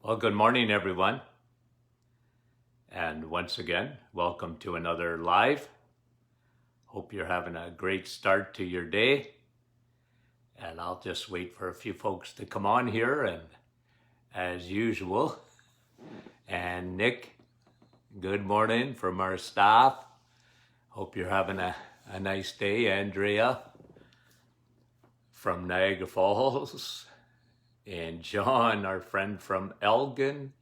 Well, good morning, everyone. And once again, welcome to another live. Hope you're having a great start to your day. And I'll just wait for a few folks to come on here. And as usual, and Nick, good morning from our staff. Hope you're having a nice day. Andrea from Niagara Falls. And John, our friend from Elgin,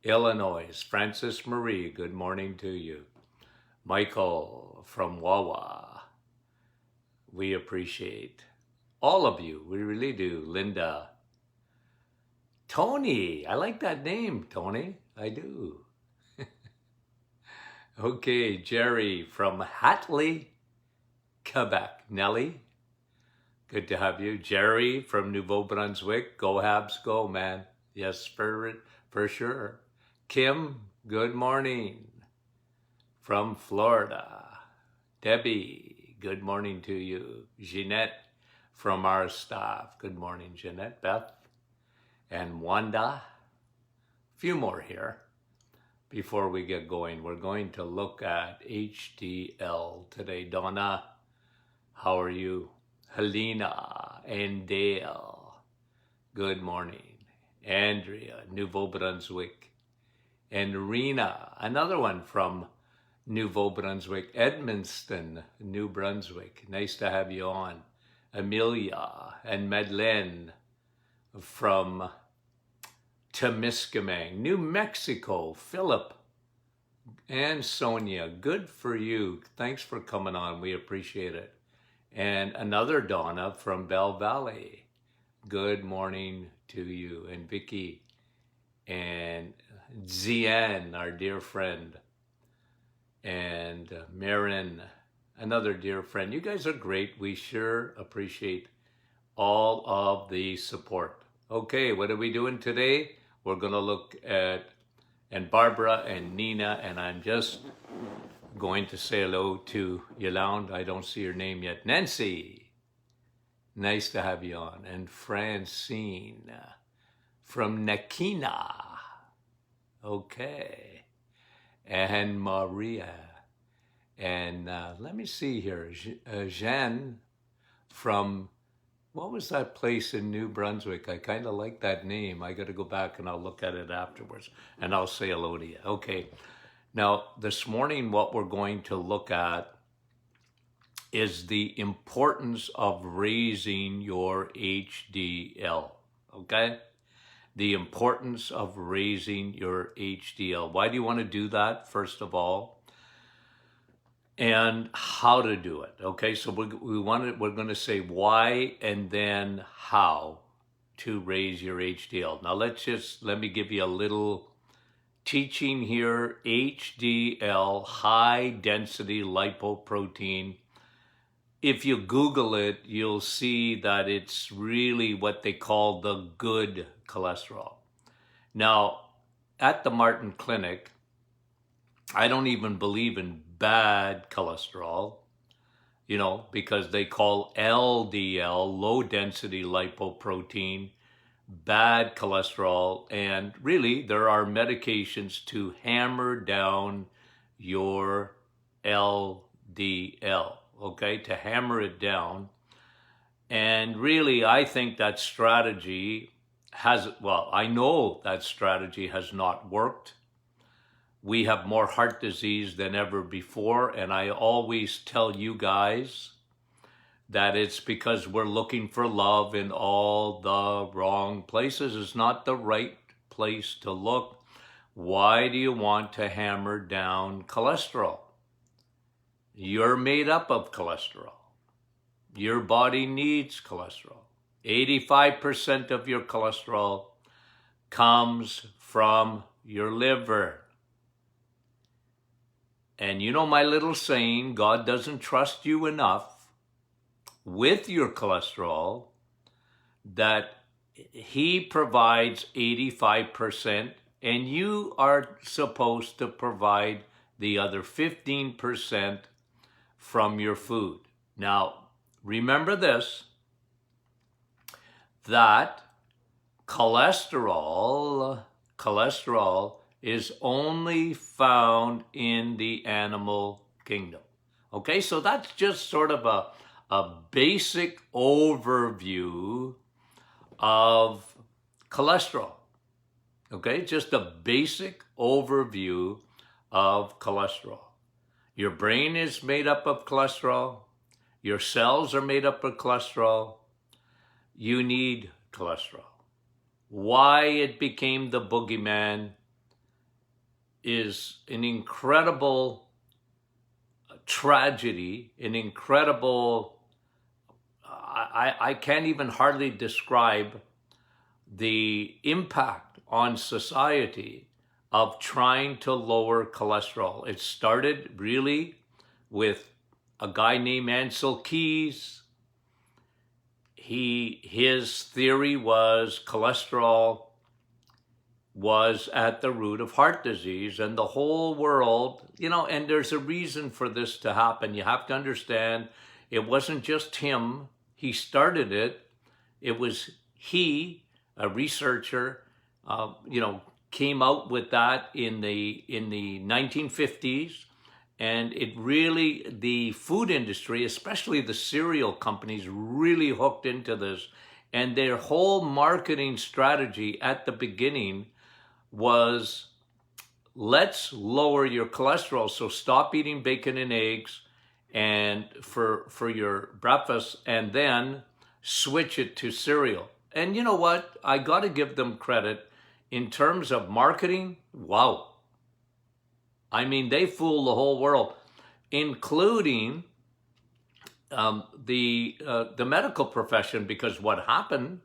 Illinois. Francis Marie, good morning to you. Michael from Wawa. We appreciate all of you. We really do. Linda. Tony. I like that name, Tony. I do. Okay, Jerry from Hatley, Quebec. Nellie, good to have you. Jerry from Nouveau Brunswick. Go Habs, go, man. Yes, for sure. Kim, good morning from Florida. Debbie, good morning to you. Jeanette from our staff. Good morning, Jeanette. Beth and Wanda. A few more here before we get going. We're going to look at HDL today. Donna, how are you? Helena and Dale, good morning. Andrea, Nouveau Brunswick. And Rena, another one from Nouveau Brunswick. Edmundston, New Brunswick. Nice to have you on. Amelia and Madeleine from Temiskaming, New Mexico. Philip and Sonia, good for you. Thanks for coming on. We appreciate it. And another Donna from Bell Valley. Good morning to you. And Vicky and Zian, our dear friend. And Marin, another dear friend. You guys are great. We sure appreciate all of the support. Okay, what are we doing today? We're going to look at, and Barbara and Nina, and I'm just going to say hello to Yolande. I don't see your name yet. Nancy, nice to have you on. And Francine from Nakina. Okay. And Maria. And let me see here. Jeanne from, what was that place in New Brunswick? I kind of like that name. I got to go back and I'll look at it afterwards. And I'll say hello to you. Okay. Now, this morning, what we're going to look at is the importance of raising your HDL, okay? The importance of raising your HDL. Why do you want to do that, first of all? And how to do it, okay? So we're going to say why and then how to raise your HDL. Now, let me give you a little teaching here. HDL, high density lipoprotein. If you Google it, you'll see that it's really what they call the good cholesterol. Now, at the Martin Clinic, I don't even believe in bad cholesterol, because they call LDL, low density lipoprotein, bad cholesterol, and really there are medications to hammer down your LDL, okay, to hammer it down. And really, I think that strategy I know that strategy has not worked. We have more heart disease than ever before, and I always tell you guys that it's because we're looking for love in all the wrong places. It's not the right place to look. Why do you want to hammer down cholesterol? You're made up of cholesterol. Your body needs cholesterol. 85% of your cholesterol comes from your liver. And you know my little saying, God doesn't trust you enough with your cholesterol that he provides 85% and you are supposed to provide the other 15% from your food. Now, remember this, that cholesterol cholesterol is only found in the animal kingdom. Okay, so that's just sort of a basic overview of cholesterol. Okay, just a basic overview of cholesterol. Your brain is made up of cholesterol. Your cells are made up of cholesterol. You need cholesterol. Why it became the boogeyman is an incredible tragedy, an incredible, I can't even hardly describe the impact on society of trying to lower cholesterol. It started really with a guy named Ansel Keys. His theory was cholesterol was at the root of heart disease, and the whole world, and there's a reason for this to happen. You have to understand, it wasn't just him. He started it. It was he, a researcher, came out with that in the 1950s. And it really, the food industry, especially the cereal companies, really hooked into this. And their whole marketing strategy at the beginning was, let's lower your cholesterol. So stop eating bacon and eggs and for your breakfast, and then switch it to cereal. And you know what? I got to give them credit in terms of marketing. Wow. I mean, they fooled the whole world, including the medical profession, because what happened,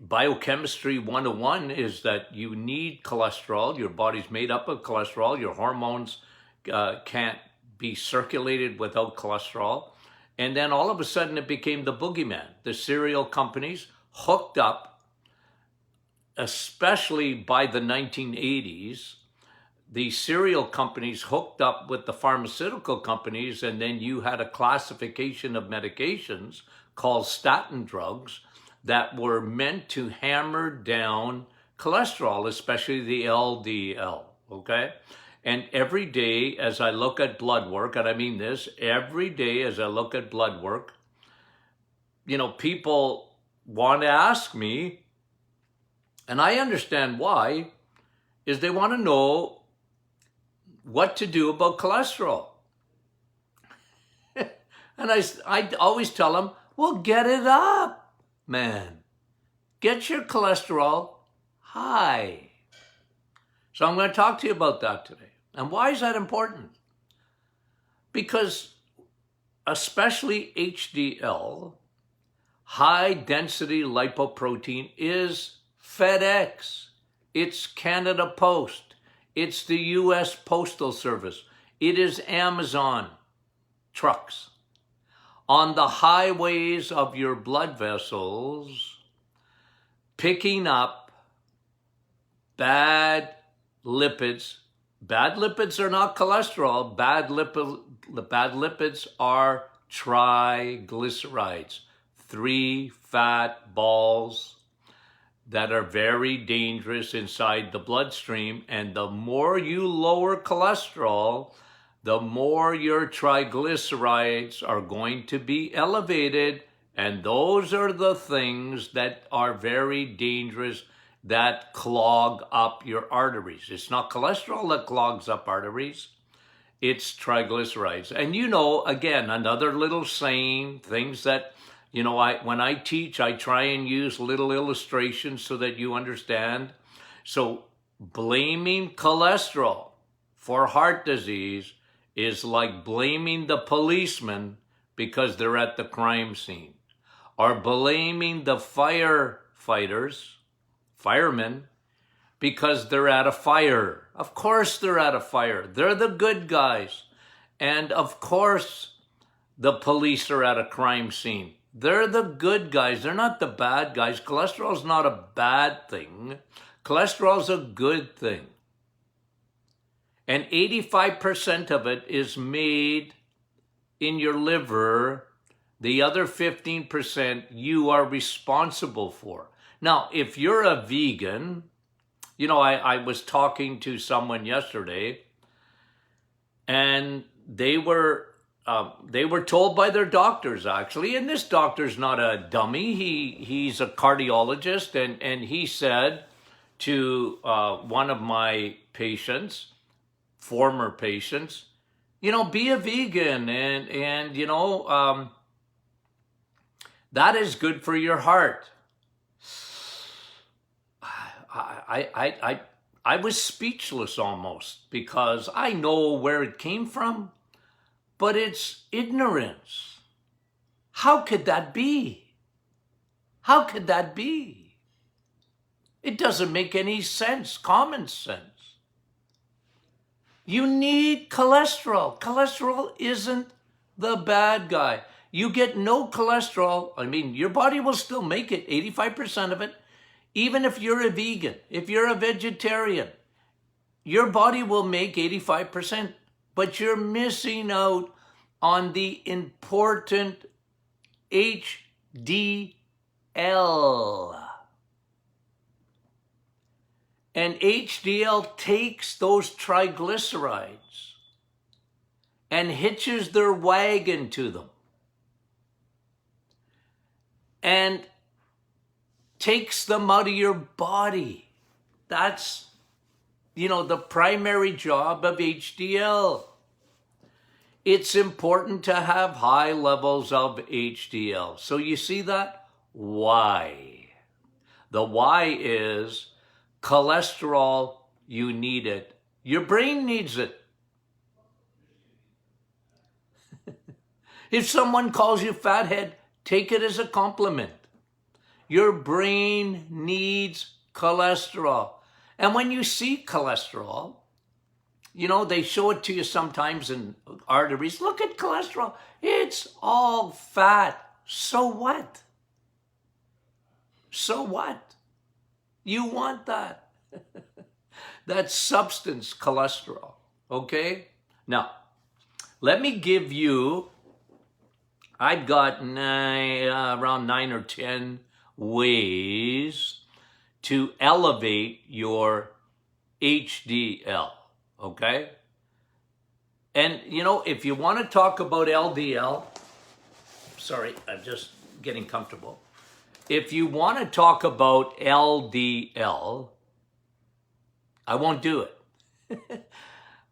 biochemistry 101 is that you need cholesterol. Your body's made up of cholesterol. Your hormones can't be circulated without cholesterol. And then all of a sudden it became the boogeyman. The cereal companies hooked up, especially by the 1980s, the cereal companies hooked up with the pharmaceutical companies, and then you had a classification of medications called statin drugs that were meant to hammer down cholesterol, especially the LDL, okay? And every day as I look at blood work, and I mean this, every day as I look at blood work, people want to ask me, and I understand why, is they want to know what to do about cholesterol. And I always tell them, well, get it up, man. Get your cholesterol high. So I'm going to talk to you about that today. And why is that important? Because especially HDL, high density lipoprotein, is FedEx. It's Canada Post. It's the US Postal Service. It is Amazon trucks. On the highways of your blood vessels, picking up bad lipids. Bad lipids are not cholesterol. Bad lipids are triglycerides. 3 fat balls that are very dangerous inside the bloodstream. And the more you lower cholesterol, the more your triglycerides are going to be elevated. And those are the things that are very dangerous, that clog up your arteries. It's not cholesterol that clogs up arteries. It's triglycerides. And again, another little saying, things that when I teach, I try and use little illustrations so that you understand. So blaming cholesterol for heart disease is like blaming the policeman because they're at the crime scene, or blaming the firemen, because they're at a fire. Of course they're at a fire. They're the good guys. And of course the police are at a crime scene. They're the good guys. They're not the bad guys. Cholesterol is not a bad thing. Cholesterol is a good thing. And 85% of it is made in your liver. The other 15% you are responsible for. Now, if you're a vegan, you know, I was talking to someone yesterday, and they were told by their doctors, actually, and this doctor's not a dummy. He's a cardiologist, and he said to one of my patients, former patients, you know, be a vegan, and you know, that is good for your heart. I was speechless almost, because I know where it came from, but it's ignorance. How could that be? How could that be? It doesn't make any sense, common sense. You need cholesterol. Cholesterol isn't the bad guy. You get no cholesterol, I mean, your body will still make it, 85% of it, even if you're a vegan, if you're a vegetarian, your body will make 85%, but you're missing out on the important HDL. And HDL takes those triglycerides and hitches their wagon to them and takes them out of your body. That's, you know, the primary job of HDL. It's important to have high levels of HDL. So you see that? Why? The why is cholesterol, you need it. Your brain needs it. If someone calls you fathead, take it as a compliment. Your brain needs cholesterol. And when you see cholesterol, you know, they show it to you sometimes in arteries. Look at cholesterol. It's all fat. So what? So what? You want that. That's substance cholesterol. Okay? Now, let me give you, I've got around 9 or 10 ways to elevate your HDL. Okay? And, you know, if you want to talk about LDL, sorry, I'm just getting comfortable. If you want to talk about LDL, I won't do it.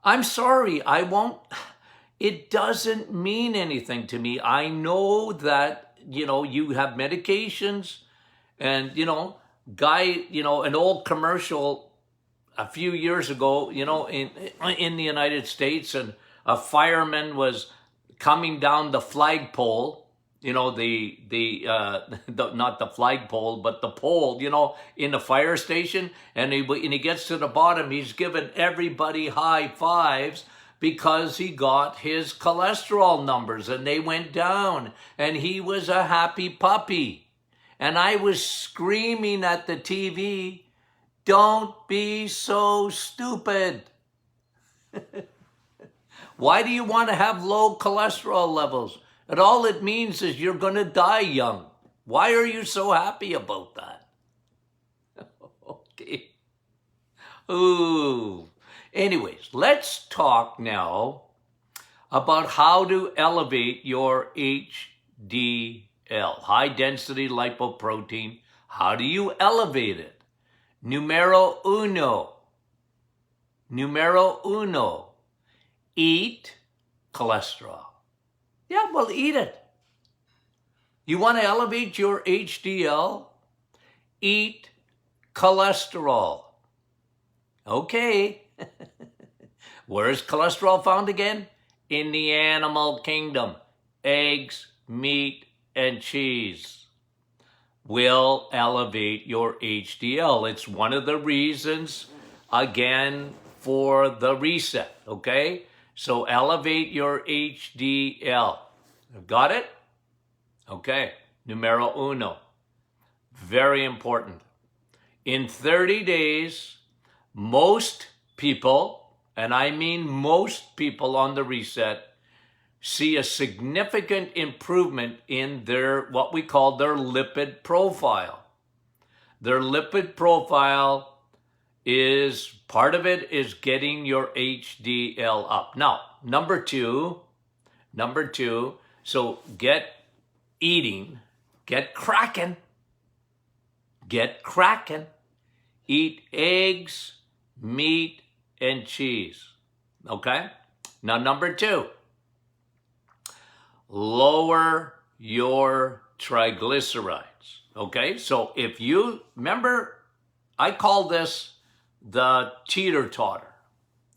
I'm sorry, I won't. It doesn't mean anything to me. I know that, you know, you have medications and, you know, an old commercial a few years ago, you know, in the United States, and a fireman was coming down the flagpole, you know, not the flagpole, but the pole, you know, in the fire station, and he gets to the bottom, he's giving everybody high fives because he got his cholesterol numbers and they went down, and he was a happy puppy. And I was screaming at the TV, don't be so stupid. Why do you want to have low cholesterol levels? And all it means is you're going to die young. Why are you so happy about that? Okay. Ooh. Anyways, let's talk now about how to elevate your HDL, high density lipoprotein. How do you elevate it? Numero uno. Numero uno. Eat cholesterol. Yeah, well, eat it. You want to elevate your HDL? Eat cholesterol. Okay. Where is cholesterol found again? In the animal kingdom. Eggs, meat, and cheese will elevate your HDL. It's one of the reasons, again, for the reset, okay? So elevate your HDL. Got it? Okay. Numero uno. Very important. In 30 days, most people, and I mean most people on the reset, see a significant improvement in their, what we call their lipid profile. Their lipid profile is, part of it is getting your HDL up. Now, number two, so get eating, get cracking, eat eggs, meat, and cheese, okay? Now, number two, lower your triglycerides, okay? So if you, remember, I call this the teeter-totter,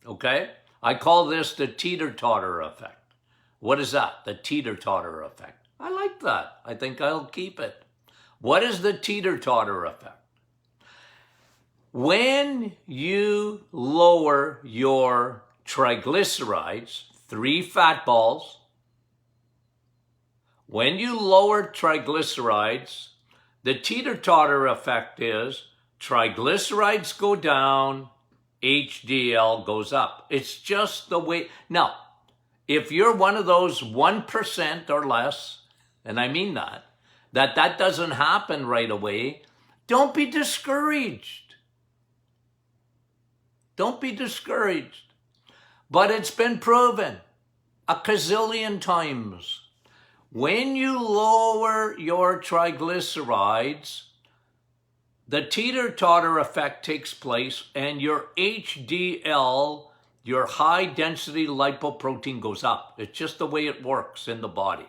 okay? I call this the teeter-totter effect. What is that? The teeter-totter effect. I like that. I think I'll keep it. What is the teeter-totter effect? When you lower your triglycerides, 3 fat balls, when you lower triglycerides, the teeter-totter effect is triglycerides go down, HDL goes up. It's just the way. Now, if you're one of those 1% or less, and I mean that doesn't happen right away, don't be discouraged. Don't be discouraged. But it's been proven a gazillion times. When you lower your triglycerides, the teeter-totter effect takes place and your HDL, your high-density lipoprotein, goes up. It's just the way it works in the body.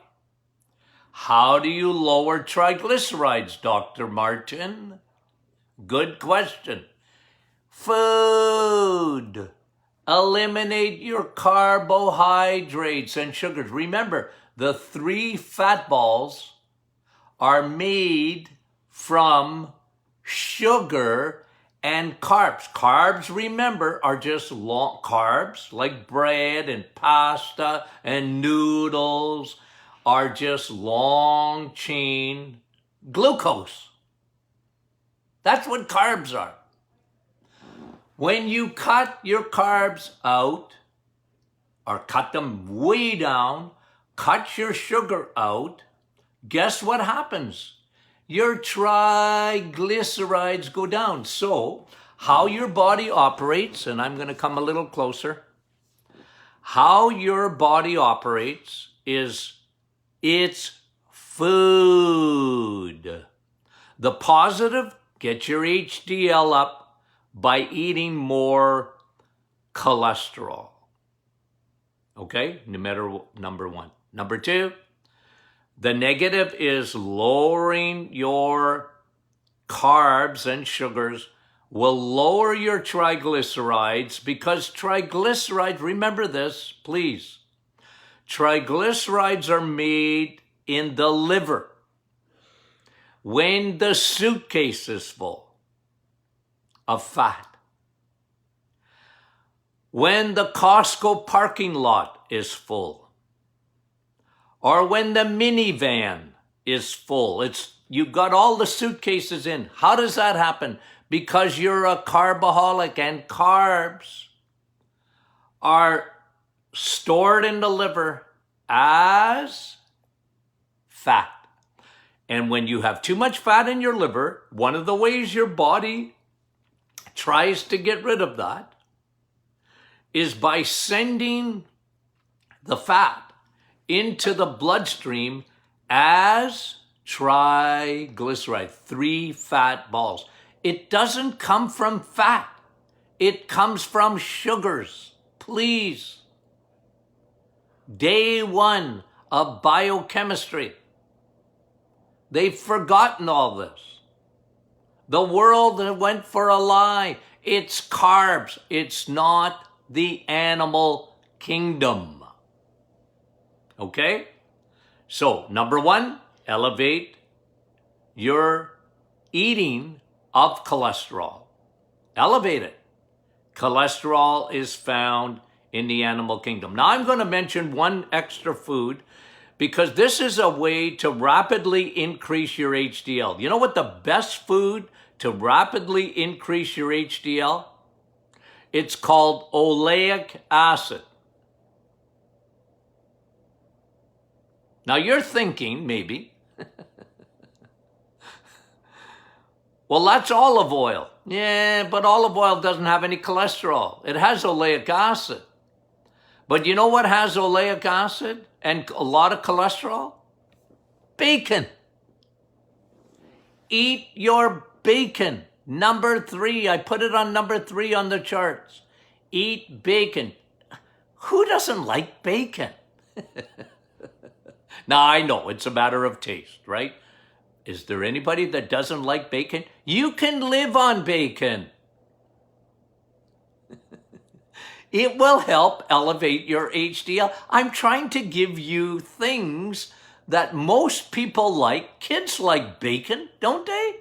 How do you lower triglycerides, Dr. Martin? Good question. Food. Eliminate your carbohydrates and sugars. Remember, the 3 fat balls are made from sugar and carbs. Carbs, remember, are just long carbs, like bread and pasta and noodles, are just long chain glucose. That's what carbs are. When you cut your carbs out, or cut them way down, cut your sugar out, guess what happens? Your triglycerides go down. So, how your body operates, and I'm going to come a little closer, how your body operates is it's food. The positive, get your HDL up by eating more cholesterol. Okay, number one. Number two, the negative is lowering your carbs and sugars will lower your triglycerides, because triglycerides, remember this, please, triglycerides are made in the liver when the suitcase is full of fat. When the Costco parking lot is full, or when the minivan is full, you've got all the suitcases in. How does that happen? Because you're a carboholic, and carbs are stored in the liver as fat. And when you have too much fat in your liver, one of the ways your body tries to get rid of that is by sending the fat into the bloodstream as triglyceride, 3 fat balls. It doesn't come from fat. It comes from sugars. Please. Day 1 of biochemistry. They've forgotten all this. The world went for a lie. It's carbs. It's not the animal kingdom. Okay? So, number 1, elevate your eating of cholesterol. Elevate it. Cholesterol is found in the animal kingdom. Now, I'm going to mention one extra food, because this is a way to rapidly increase your HDL. You know what the best food to rapidly increase your HDL? It's called oleic acid. Now you're thinking, maybe, Well, that's olive oil. Yeah, but olive oil doesn't have any cholesterol. It has oleic acid. But you know what has oleic acid and a lot of cholesterol? Bacon. Eat your bacon. Number 3. I put it on number 3 on the charts. Eat bacon. Who doesn't like bacon? Now, I know it's a matter of taste, right? Is there anybody that doesn't like bacon? You can live on bacon. It will help elevate your HDL. I'm trying to give you things that most people like. Kids like bacon, don't they?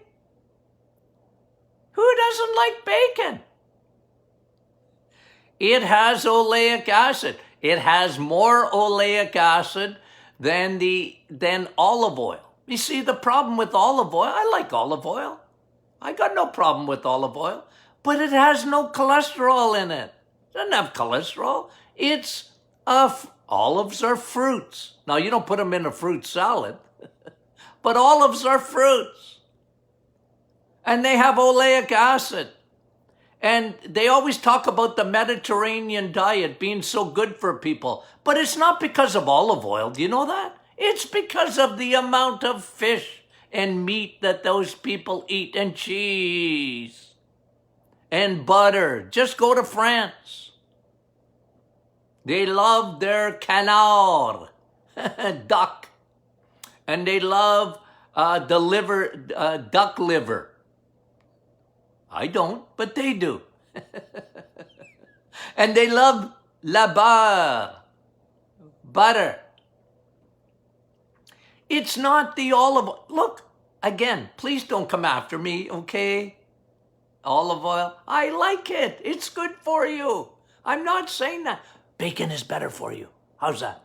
Who doesn't like bacon? It has oleic acid. It has more oleic acid than olive oil. You see the problem with olive oil? I like olive oil. I got no problem with olive oil, but it has no cholesterol in it. It doesn't have cholesterol. It's olives are fruits. Now, you don't put them in a fruit salad, but olives are fruits. And they have oleic acid. And they always talk about the Mediterranean diet being so good for people. But it's not because of olive oil. Do you know that? It's because of the amount of fish and meat that those people eat, and cheese and butter. Just go to France. They love their canard, duck. And they love the liver, duck liver. I don't, but they do. And they love la beurre, butter. It's not the olive oil. Look, again, please don't come after me, okay? Olive oil, I like it. It's good for you. I'm not saying that. Bacon is better for you. How's that?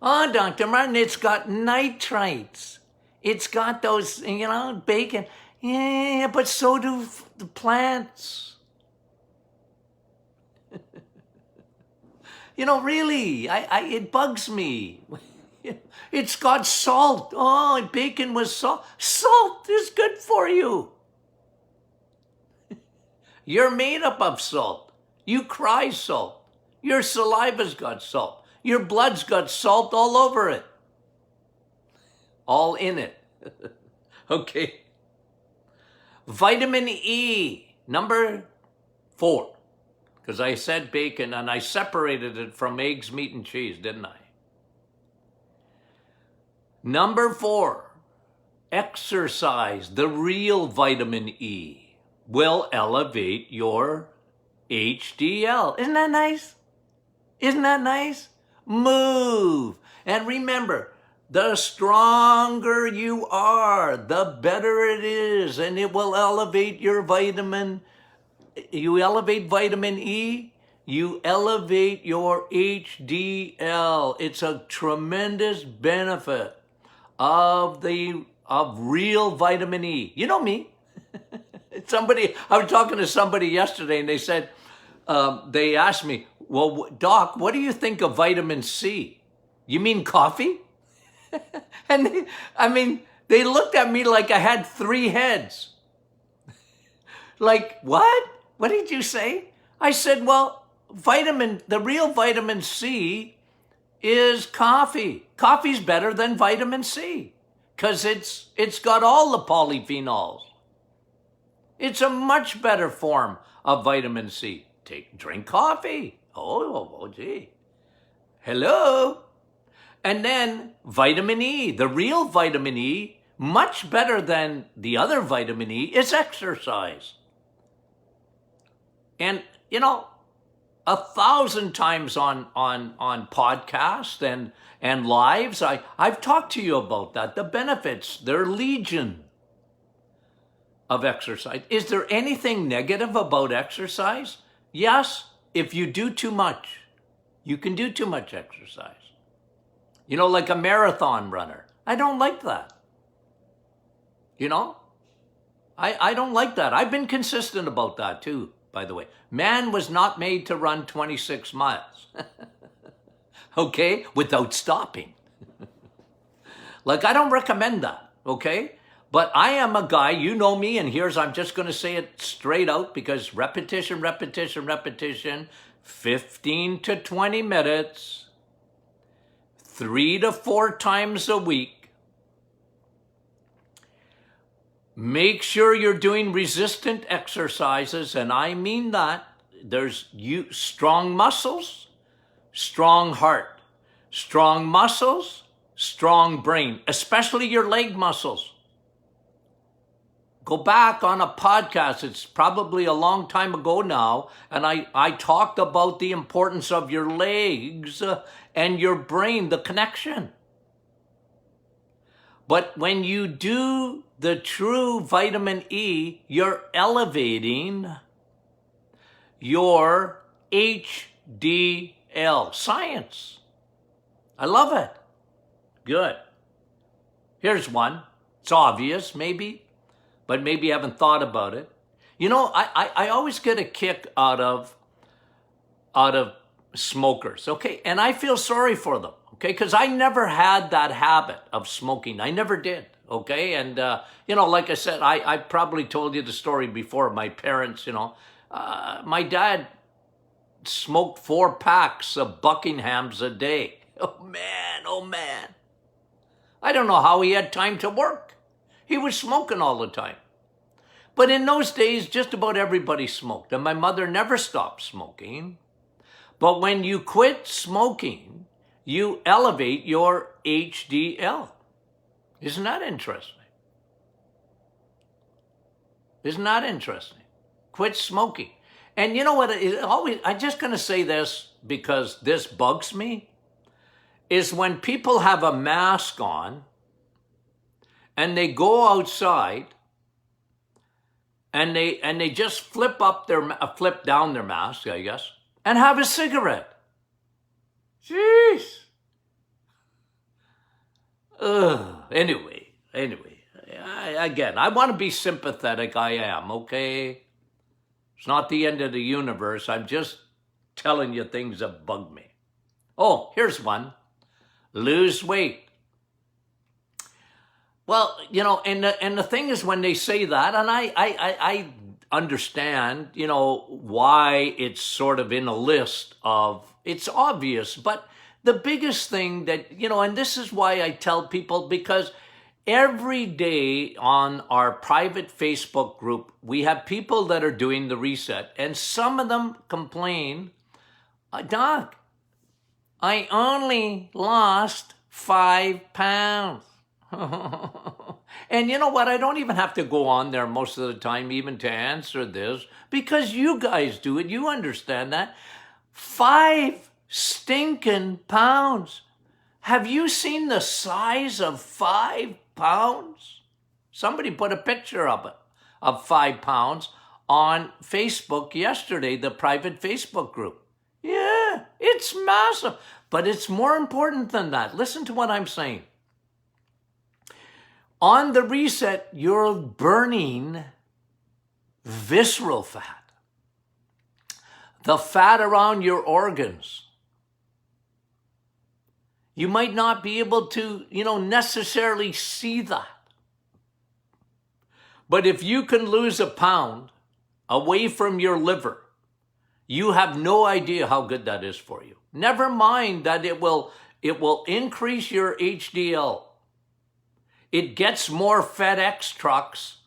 Oh, Dr. Martin, it's got nitrites. It's got those, bacon. Yeah, but so do the plants. Really, it bugs me. It's got salt. Oh, bacon with salt. Salt is good for you. You're made up of salt. You cry salt. Your saliva's got salt. Your blood's got salt all over it. All in it. Okay. Vitamin E, number 4. Because I said bacon and I separated it from eggs, meat, and cheese, didn't I? Number 4, exercise, the real vitamin E, will elevate your HDL. Isn't that nice? Isn't that nice? Move. And remember, the stronger you are, the better it is. And it will elevate your vitamin. You elevate vitamin E, you elevate your HDL. It's a tremendous benefit of real vitamin E. You know me. I was talking to somebody yesterday and they said, they asked me, well, Doc, what do you think of vitamin C? You mean coffee? And they looked at me like I had 3 heads. Like, what? What did you say? I said, well, the real vitamin C is coffee. Coffee's better than vitamin C because it's got all the polyphenols. It's a much better form of vitamin C. Drink coffee. Oh, gee. Hello. And then vitamin E, the real vitamin E, much better than the other vitamin E, is exercise. And, 1,000 times on podcasts and lives, I've talked to you about that, the benefits, they're legion of exercise. Is there anything negative about exercise? Yes, if you do too much. You can do too much exercise. Like a marathon runner. I don't like that. I don't like that. I've been consistent about that too, by the way. Man was not made to run 26 miles. Okay? Without stopping. I don't recommend that. Okay? But I am a guy, you know me, and I'm just going to say it straight out because repetition, 15 to 20 minutes, 3 to 4 times a week. Make sure you're doing resistant exercises, and I mean that. There's strong muscles, strong heart, strong muscles, strong brain, especially your leg muscles. Go back on a podcast, it's probably a long time ago now, and I talked about the importance of your legs and your brain, the connection. But when you do the true vitamin E, you're elevating your HDL. Science. I love it. Good. Here's one. It's obvious, maybe, but maybe you haven't thought about it. You know, I always get a kick out of smokers, okay? And I feel sorry for them, okay? Because I never had that habit of smoking. I never did, okay? And, you know, like I said, I probably told you the story before. My parents, you know, my dad smoked 4 packs of Buckinghams a day. Oh, man. I don't know how he had time to work. He was smoking all the time. But in those days, just about everybody smoked. And my mother never stopped smoking. But when you quit smoking, you elevate your HDL. Isn't that interesting? Isn't that interesting? Quit smoking. And you know what? I'm just going to say this because this bugs me, is when people have a mask on and they go outside and they just flip down their mask, I guess, and have a cigarette. Jeez. Anyway, I want to be sympathetic. I am, okay? It's not the end of the universe. I'm just telling you things that bug me. Oh, here's one. Lose weight. Well, you know, and the thing is when they say that, and I understand, you know, why it's sort of in a list of, it's obvious, but the biggest thing that, you know, and this is why I tell people, because every day on our private Facebook group, we have people that are doing the reset, and some of them complain, Doc, I only lost 5 pounds. And you know what? I don't even have to go on there most of the time even to answer this because you guys do it. You understand that. 5 stinking pounds. Have you seen the size of 5 pounds? Somebody put a picture of it, of 5 pounds on Facebook yesterday, the private Facebook group. Yeah, it's massive. But it's more important than that. Listen to what I'm saying. On the reset, you're burning visceral fat, the fat around your organs. You might not be able to, you know, necessarily see that. But if you can lose a pound away from your liver, you have no idea how good that is for you. Never mind that it will increase your HDL. It gets more FedEx trucks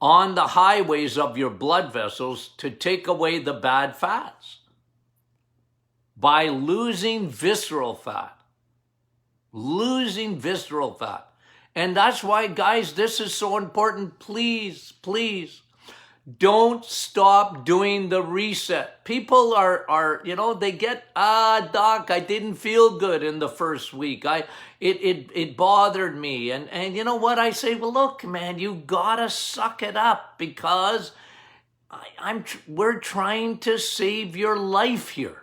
on the highways of your blood vessels to take away the bad fats by losing visceral fat. Losing visceral fat. And that's why, guys, this is so important. Please, don't stop doing the reset. People are, you know, they get, Doc, I didn't feel good in the first week. It bothered me. And you know what? I say, well, look, man, you gotta suck it up because we're trying to save your life here.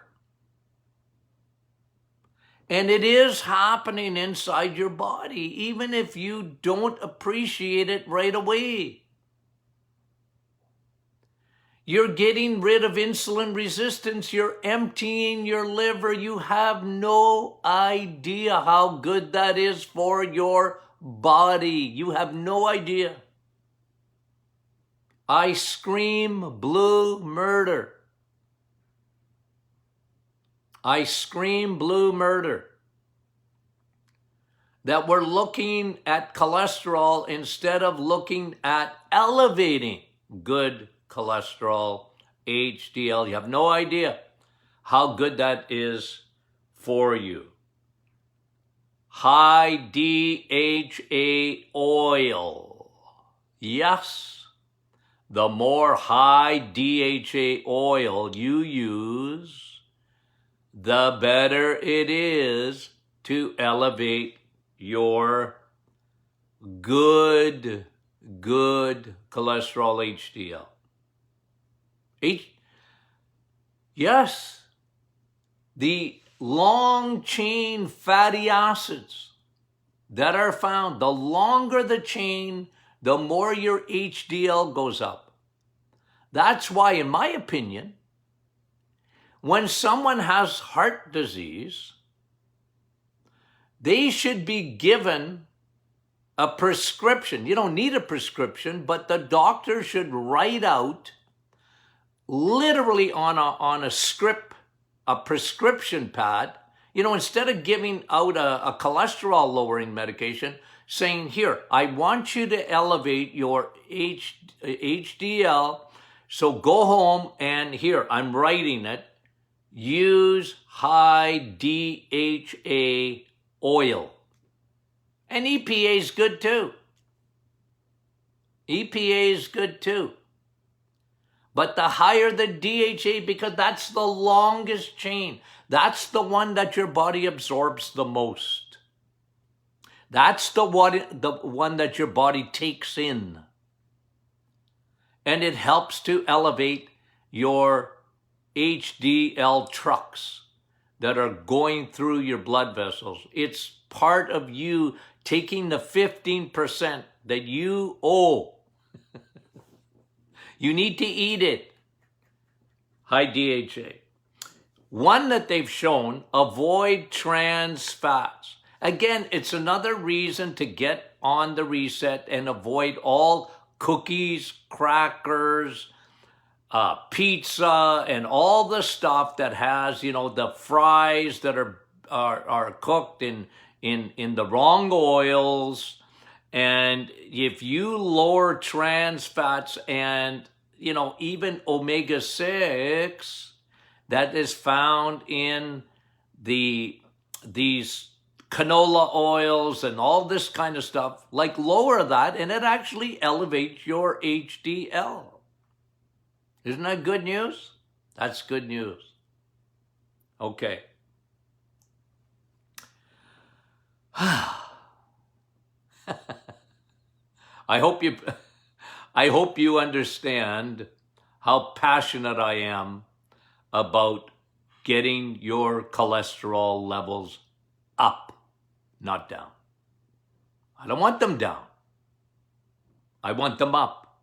And it is happening inside your body, even if you don't appreciate it right away. You're getting rid of insulin resistance. You're emptying your liver. You have no idea how good that is for your body. You have no idea. I scream blue murder. I scream blue murder. That we're looking at cholesterol instead of looking at elevating good cholesterol, HDL. You have no idea how good that is for you. High DHA oil. Yes, the more high DHA oil you use, the better it is to elevate your good cholesterol HDL. Yes, the long chain fatty acids that are found, the longer the chain, the more your HDL goes up. That's why, in my opinion, when someone has heart disease, they should be given a prescription. You don't need a prescription, but the doctor should write out literally on a script, a prescription pad, instead of giving out a cholesterol lowering medication, saying, here, I want you to elevate your HDL. So go home and here, I'm writing it. Use high DHA oil. And EPA is good too. EPA is good too. But the higher the DHA, because that's the longest chain. That's the one that your body absorbs the most. That's the one that your body takes in. And it helps to elevate your HDL trucks that are going through your blood vessels. It's part of you taking the 15% that you owe. You need to eat it. High DHA. One that they've shown, avoid trans fats. Again, it's another reason to get on the reset and avoid all cookies, crackers, pizza, and all the stuff that has, the fries that are cooked in the wrong oils. And if you lower trans fats and, even omega-6 that is found in these canola oils and all this kind of stuff, lower that and it actually elevates your HDL. Isn't that good news? That's good news. Okay. I hope you understand how passionate I am about getting your cholesterol levels up, not down. I don't want them down. I want them up.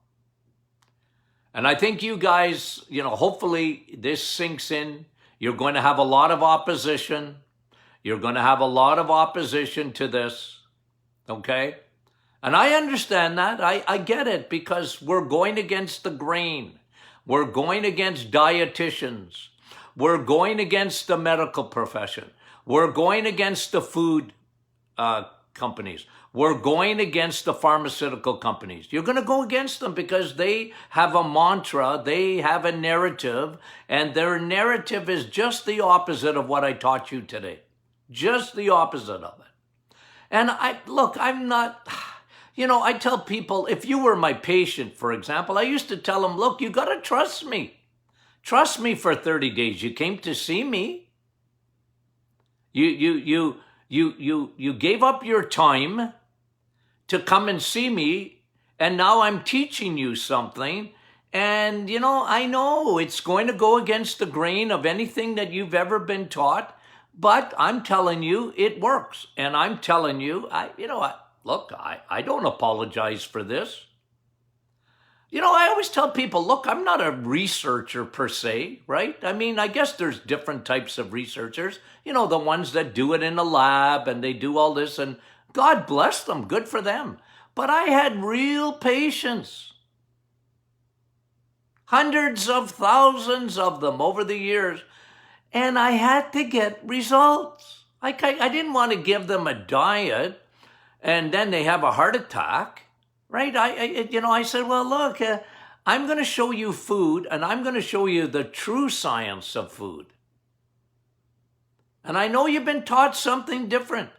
And I think you guys, hopefully this sinks in. You're going to have a lot of opposition. You're going to have a lot of opposition to this. Okay? And I understand that. I get it because we're going against the grain. We're going against dietitians. We're going against the medical profession. We're going against the food companies. We're going against the pharmaceutical companies. You're going to go against them because they have a mantra, they have a narrative, and their narrative is just the opposite of what I taught you today. Just the opposite of it. And I'm not... I tell people, if you were my patient, for example, I used to tell them, look, you got to trust me. Trust me for 30 days. You came to see me. You gave up your time to come and see me, and now I'm teaching you something. And, I know it's going to go against the grain of anything that you've ever been taught, but I'm telling you it works. And I'm telling you, look, I don't apologize for this. I always tell people, look, I'm not a researcher per se, right? I mean, I guess there's different types of researchers, the ones that do it in a lab and they do all this. And God bless them. Good for them. But I had real patients. Hundreds of thousands of them over the years. And I had to get results. I didn't want to give them a diet and then they have a heart attack, right? I said, well, look, I'm going to show you food and I'm going to show you the true science of food. And I know you've been taught something different.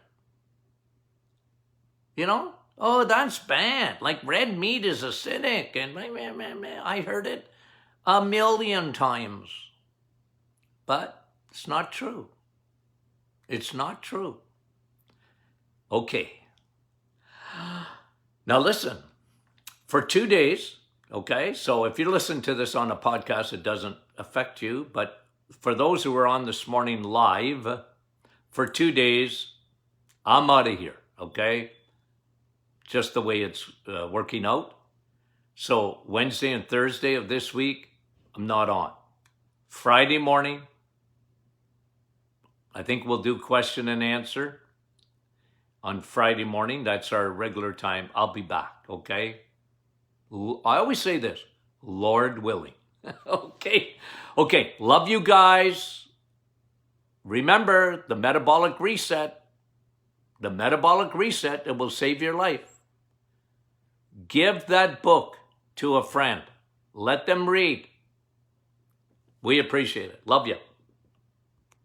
Oh, that's bad. Like red meat is acidic. And I heard it a million times. But it's not true. It's not true. Okay. Now listen, for 2 days, okay? So if you listen to this on a podcast, it doesn't affect you. But for those who were on this morning live, for 2 days, I'm out of here, okay? Just the way it's working out. So Wednesday and Thursday of this week, I'm not on. Friday morning, I think we'll do question and answer on Friday morning. That's our regular time. I'll be back, okay? I always say this, Lord willing. Okay. Love you guys. Remember the metabolic reset. The metabolic reset, it will save your life. Give that book to a friend. Let them read. We appreciate it. Love you.